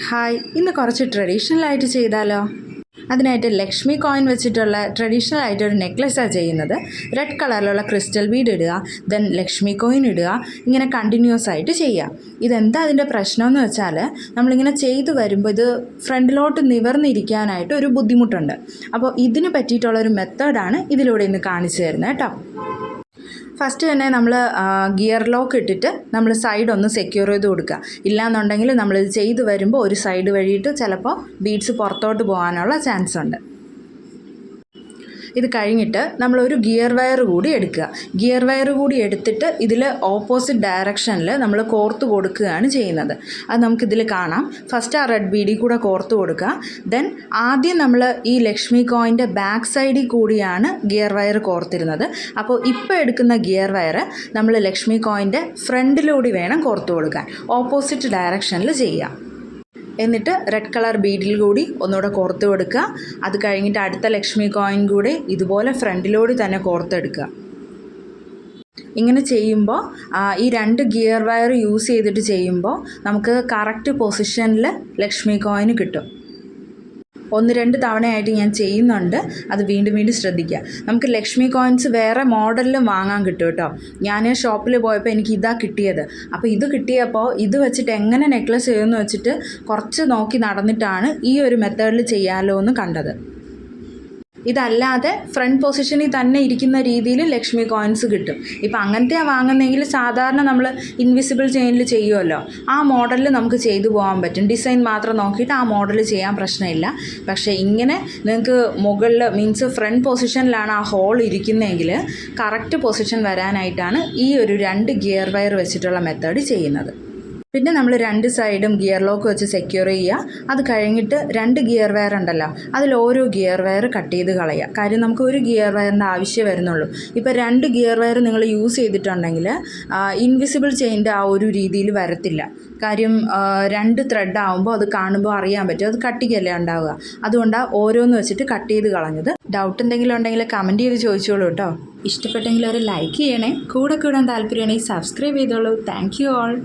Hi, ഇന്ന് കുറച്ച് traditional ആയിട്ട് ചെയ്താലോ? അതിനായിട്ട് ലക്ഷ്മി കോയിൻ വെച്ചിട്ടുള്ള ട്രഡീഷണൽ ആയിട്ടൊരു നെക്ലസ്സാണ് ചെയ്യുന്നത്. റെഡ് കളറിലുള്ള ക്രിസ്റ്റൽ ബീഡ് ഇടുക, ദെൻ ലക്ഷ്മി കോയിൻ ഇടുക, ഇങ്ങനെ കണ്ടിന്യൂസ് ആയിട്ട് ചെയ്യുക. ഇതെന്താ അതിൻ്റെ പ്രശ്നമെന്ന് വെച്ചാൽ, നമ്മളിങ്ങനെ ചെയ്തു വരുമ്പോൾ ഇത് ഫ്രണ്ടിലോട്ട് നിവർന്നിരിക്കാനായിട്ട് ഒരു ബുദ്ധിമുട്ടുണ്ട്. അപ്പോൾ ഇതിന് പറ്റിയിട്ടുള്ളൊരു മെത്തേഡാണ് ഇതിലൂടെ ഇന്ന് കാണിച്ചു തരുന്നത് കേട്ടോ. ഫസ്റ്റ് തന്നെ നമ്മൾ ഗിയർ ലോക്ക് ഇട്ടിട്ട് നമ്മൾ സൈഡ് ഒന്ന് സെക്യൂർ ചെയ്ത് കൊടുക്കുക. ഇല്ലയെന്നുണ്ടെങ്കിൽ നമ്മളിത് ചെയ്ത് വരുമ്പോൾ ഒരു സൈഡ് വഴിയിട്ട് ചിലപ്പോൾ ബീഡ്സ് പുറത്തോട്ട് പോകാനുള്ള ചാൻസ് ഉണ്ട്. ഇത് കഴിഞ്ഞിട്ട് നമ്മളൊരു ഗിയർ വയർ കൂടി എടുക്കുക. ഗിയർ വയർ കൂടി എടുത്തിട്ട് ഇതിൽ ഓപ്പോസിറ്റ് ഡയറക്ഷനിൽ നമ്മൾ കോർത്ത് കൊടുക്കുകയാണ് ചെയ്യുന്നത്. അത് നമുക്കിതിൽ കാണാം. ഫസ്റ്റ് ആ റെഡ് ബീഡിൽ കൂടെ കോർത്ത് കൊടുക്കുക. ദെൻ ആദ്യം നമ്മൾ ഈ ലക്ഷ്മി കോയിൻ്റെ ബാക്ക് സൈഡിൽ കൂടിയാണ് ഗിയർ വയർ കോർത്തിരുന്നത്. അപ്പോൾ ഇപ്പോൾ എടുക്കുന്ന ഗിയർ വയർ നമ്മൾ ലക്ഷ്മി കോയിൻ്റെ ഫ്രണ്ടിലൂടെ വേണം കോർത്ത് കൊടുക്കാൻ. ഓപ്പോസിറ്റ് ഡയറക്ഷനിൽ ചെയ്യുക. എന്നിട്ട് റെഡ് കളർ ബീഡിൽ കൂടി ഒന്നുകൂടെ കോർത്ത് കൊടുക്കുക. അത് കഴിഞ്ഞിട്ട് അടുത്ത ലക്ഷ്മി കോയിൻ കൂടി ഇതുപോലെ ഫ്രണ്ടിലൂടെ തന്നെ കോർത്തെടുക്കുക. ഇങ്ങനെ ചെയ്യുമ്പോൾ ഈ രണ്ട് ഗിയർ വയർ യൂസ് ചെയ്തിട്ട് ചെയ്യുമ്പോൾ നമുക്ക് കറക്റ്റ് പൊസിഷനിൽ ലക്ഷ്മി കോയിൻ കിട്ടും. 1-2 തവണയായിട്ട് ഞാൻ ചെയ്യുന്നുണ്ട്. അത് വീണ്ടും ശ്രദ്ധിക്കുക. നമുക്ക് ലക്ഷ്മി കോയിൻസ് വേറെ മോഡലിലും വാങ്ങാൻ കിട്ടും കേട്ടോ. ഞാൻ ഷോപ്പിൽ പോയപ്പോൾ എനിക്ക് ഇതാ കിട്ടിയത്. അപ്പോൾ ഇത് കിട്ടിയപ്പോൾ ഇത് വെച്ചിട്ട് എങ്ങനെ നെക്ലസ് ചെയ്യുമെന്ന് വെച്ചിട്ട് കുറച്ച് നോക്കി നടന്നിട്ടാണ് ഈ ഒരു മെത്തേഡിൽ ചെയ്യാമല്ലോ എന്ന് കണ്ടത്. ഇതല്ലാതെ ഫ്രണ്ട് പൊസിഷനിൽ തന്നെ ഇരിക്കുന്ന രീതിയിൽ ലക്ഷ്മി കോയിൻസ് കിട്ടും. ഇപ്പം അങ്ങനത്തെയാണ് വാങ്ങുന്നതെങ്കിൽ സാധാരണ നമ്മൾ ഇൻവിസിബിൾ ചെയിനിൽ ചെയ്യുമല്ലോ, ആ മോഡലിൽ നമുക്ക് ചെയ്തു പോകാൻ പറ്റും. ഡിസൈൻ മാത്രം നോക്കിയിട്ട് ആ മോഡൽ ചെയ്യാൻ പ്രശ്നമില്ല. പക്ഷേ ഇങ്ങനെ നിങ്ങൾക്ക് മുകളിൽ മീൻസ് ഫ്രണ്ട് പൊസിഷനിലാണ് ആ ഹോൾ ഇരിക്കുന്നതെങ്കിൽ കറക്റ്റ് പൊസിഷൻ വരാനായിട്ടാണ് ഈ ഒരു 2 ഗിയർ വയർ വെച്ചിട്ടുള്ള മെത്തേഡ് ചെയ്യുന്നത്. പിന്നെ നമ്മൾ 2 സൈഡും ഗിയർ ലോക്ക് വെച്ച് സെക്യൂർ ചെയ്യുക. അത് കഴിഞ്ഞിട്ട് 2 ഗിയർ വയർ ഉണ്ടല്ലോ, അതിൽ ഓരോ ഗിയർ വയർ കട്ട് ചെയ്ത് കളയുക. കാര്യം നമുക്ക് ഒരു ഗിയർ വയറിൻ്റെ ആവശ്യമേ വരുന്നുള്ളൂ. ഇപ്പോൾ 2 ഗിയർ വയർ നിങ്ങൾ യൂസ് ചെയ്തിട്ടുണ്ടെങ്കിൽ ഇൻവിസിബിൾ ചെയിൻ്റെ ആ ഒരു രീതിയിൽ വരത്തില്ല. കാര്യം 2 ത്രെഡ് ആകുമ്പോൾ അത് കാണുമ്പോൾ അറിയാൻ പറ്റും, അത് കട്ടിക്കല്ലേ ഉണ്ടാവുക. അതുകൊണ്ടാണ് ഓരോന്ന് വെച്ചിട്ട് കട്ട് ചെയ്ത് കളഞ്ഞത്. ഡൗട്ട് എന്തെങ്കിലും ഉണ്ടെങ്കിൽ കമൻറ്റ് ചെയ്ത് ചോദിച്ചോളൂ കേട്ടോ. ഇഷ്ടപ്പെട്ടെങ്കിൽ ഒരു ലൈക്ക് ചെയ്യണേ. കൂടെ കൂടാൻ താല്പര്യമാണെങ്കിൽ സബ്സ്ക്രൈബ് ചെയ്തോളൂ. Thank you all.